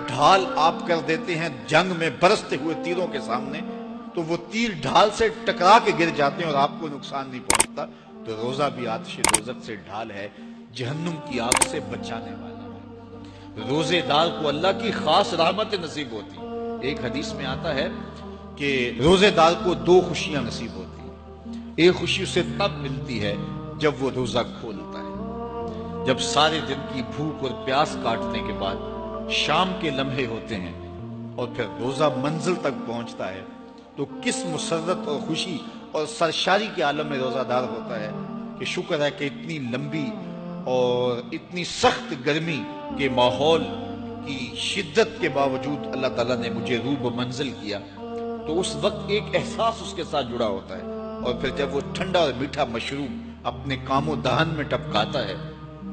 ڈھال آپ کر دیتے ہیں جنگ میں برستے ہوئے تیروں کے سامنے، تو وہ تیر ڈھال سے ٹکرا کے گر جاتے ہیں اور آپ کو نقصان نہیں پہنچتا، تو روزہ بھی آتش دوزخ سے ڈھال ہے، جہنم کی آگ سے بچانے والا ہے۔ روزے دار کو اللہ کی خاص رحمت نصیب ہوتی ہے۔ ایک حدیث میں آتا ہے کہ روزے دار کو دو خوشیاں نصیب ہوتی ہیں۔ ایک خوشی اسے تب ملتی ہے جب وہ روزہ کھولتا ہے، جب سارے دن کی بھوک اور پیاس کاٹنے کے بعد شام کے لمحے ہوتے ہیں اور پھر روزہ منزل تک پہنچتا ہے، تو کس مسرت اور خوشی اور سرشاری کے عالم میں روزہ دار ہوتا ہے کہ شکر ہے کہ اتنی لمبی اور اتنی سخت گرمی کے ماحول کی شدت کے باوجود اللہ تعالیٰ نے مجھے روب منزل کیا، تو اس وقت ایک احساس اس کے ساتھ جڑا ہوتا ہے، اور پھر جب وہ ٹھنڈا اور میٹھا مشروب اپنے کام و دہن میں ٹپکاتا ہے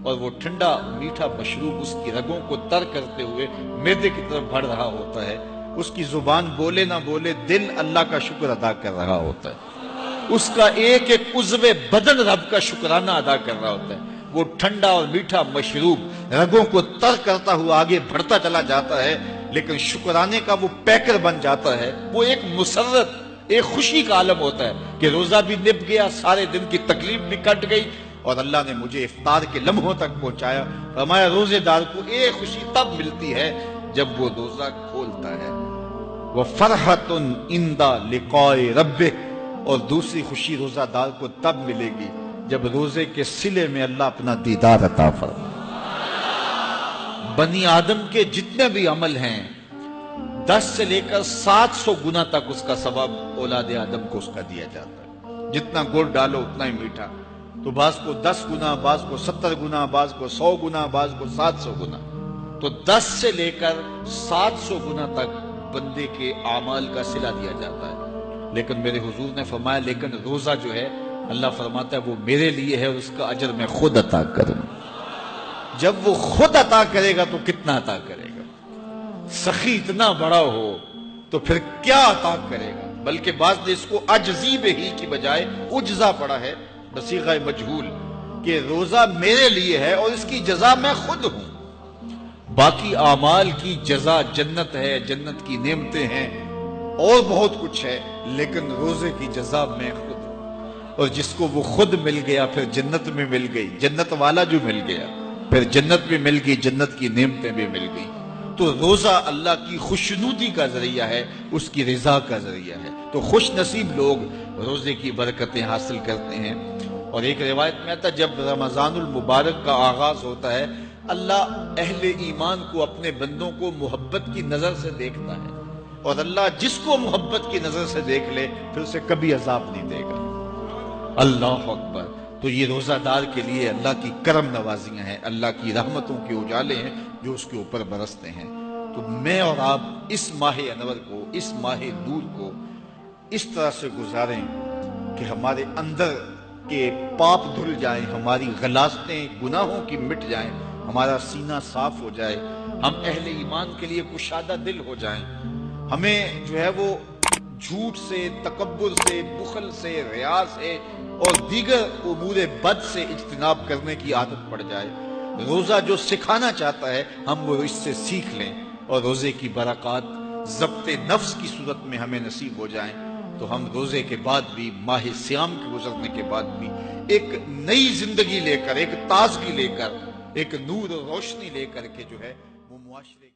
اور وہ ٹھنڈا میٹھا مشروب اس کی رگوں کو تر کرتے ہوئے معدے کی طرف بڑھ رہا ہوتا ہے، اس کی زبان بولے نہ بولے دل اللہ کا شکر ادا کر رہا ہوتا ہے، اس کا ایک ایک عضو بدن رب کا شکرانہ ادا کر رہا ہوتا ہے، وہ ٹھنڈا اور میٹھا مشروب رگوں کو تر کرتا ہوا آگے بڑھتا چلا جاتا ہے، لیکن شکرانے کا وہ پیکر بن جاتا ہے، وہ ایک مسرت، ایک خوشی کا عالم ہوتا ہے کہ روزہ بھی نپ گیا، سارے دن کی تکلیف بھی کٹ گئی، اور اللہ نے مجھے افطار کے لمحوں تک پہنچایا۔ فرمایا روزے دار کو ایک خوشی تب ملتی ہے جب وہ روزہ کھولتا ہے، وَفَرْحَةٌ عِنْدَ لِقَاءِ رَبِّهِ، اور دوسری خوشی روزہ دار کو تب ملے گی جب روزے کے صلے میں اللہ اپنا دیدار عطا فرمائے۔ بنی آدم کے جتنے بھی عمل ہیں 10 سے لے کر 700 گنا تک اس کا ثواب اولاد آدم کو اس کا دیا جاتا ہے، جتنا گڑ ڈالو اتنا ہی میٹھا، تو بعض کو 10 گنا، بعض کو 70 گنا، بعض کو 100 گنا، بعض کو 700 گنا، تو 10 سے لے کر 700 گنا تک بندے کے اعمال کا صلہ دیا جاتا ہے۔ لیکن میرے حضور نے فرمایا لیکن روزہ جو ہے اللہ فرماتا ہے وہ میرے لیے ہے اور اس کا اجر میں خود عطا کروں۔ جب وہ خود عطا کرے گا تو کتنا عطا کرے گا؟ سخی اتنا بڑا ہو تو پھر کیا عطا کرے گا؟ بلکہ بعض نے اس کو عجزی بہی کی بجائے عجزہ پڑھا ہے بصیغہ مجہول، کہ روزہ میرے لیے ہے اور اس کی جزا میں خود ہوں، باقی اعمال کی جزا جنت ہے، جنت کی نعمتیں ہیں اور بہت کچھ ہے، لیکن روزے کی جزا میں خود ہوں، اور جس کو وہ خود مل گیا پھر جنت میں مل گئی، جنت والا جو مل گیا پھر جنت بھی مل گئی، جنت کی نعمتیں بھی مل گئی۔ تو روزہ اللہ کی خوشنودی کا ذریعہ ہے، اس کی رضا کا ذریعہ ہے، تو خوش نصیب لوگ روزے کی برکتیں حاصل کرتے ہیں۔ اور ایک روایت میں آتا ہے جب رمضان المبارک کا آغاز ہوتا ہے اللہ اہل ایمان کو، اپنے بندوں کو محبت کی نظر سے دیکھتا ہے، اور اللہ جس کو محبت کی نظر سے دیکھ لے پھر اسے کبھی عذاب نہیں دے گا۔ اللہ اکبر۔ تو یہ روزہ دار کے لیے اللہ کی کرم نوازیاں ہیں، اللہ کی رحمتوں کے اجالے ہیں جو اس کے اوپر برستے ہیں۔ تو میں اور آپ اس ماہ انور کو، اس ماہ نور کو اس طرح سے گزاریں کہ ہمارے اندر کے پاپ دھل جائیں، ہماری غلاظتیں گناہوں کی مٹ جائیں، ہمارا سینہ صاف ہو جائے، ہم اہل ایمان کے لیے کشادہ دل ہو جائیں، ہمیں جو ہے وہ جھوٹ سے، تکبر سے، بخل سے، ریا سے اور دیگر امور بد سے اجتناب کرنے کی عادت پڑ جائے۔ روزہ جو سکھانا چاہتا ہے ہم وہ اس سے سیکھ لیں، اور روزے کی برکات ضبط نفس کی صورت میں ہمیں نصیب ہو جائیں، تو ہم روزے کے بعد بھی، ماہ صیام کے گزرنے کے بعد بھی ایک نئی زندگی لے کر، ایک تازگی لے کر، ایک نور و روشنی لے کر کے جو ہے وہ معاشرے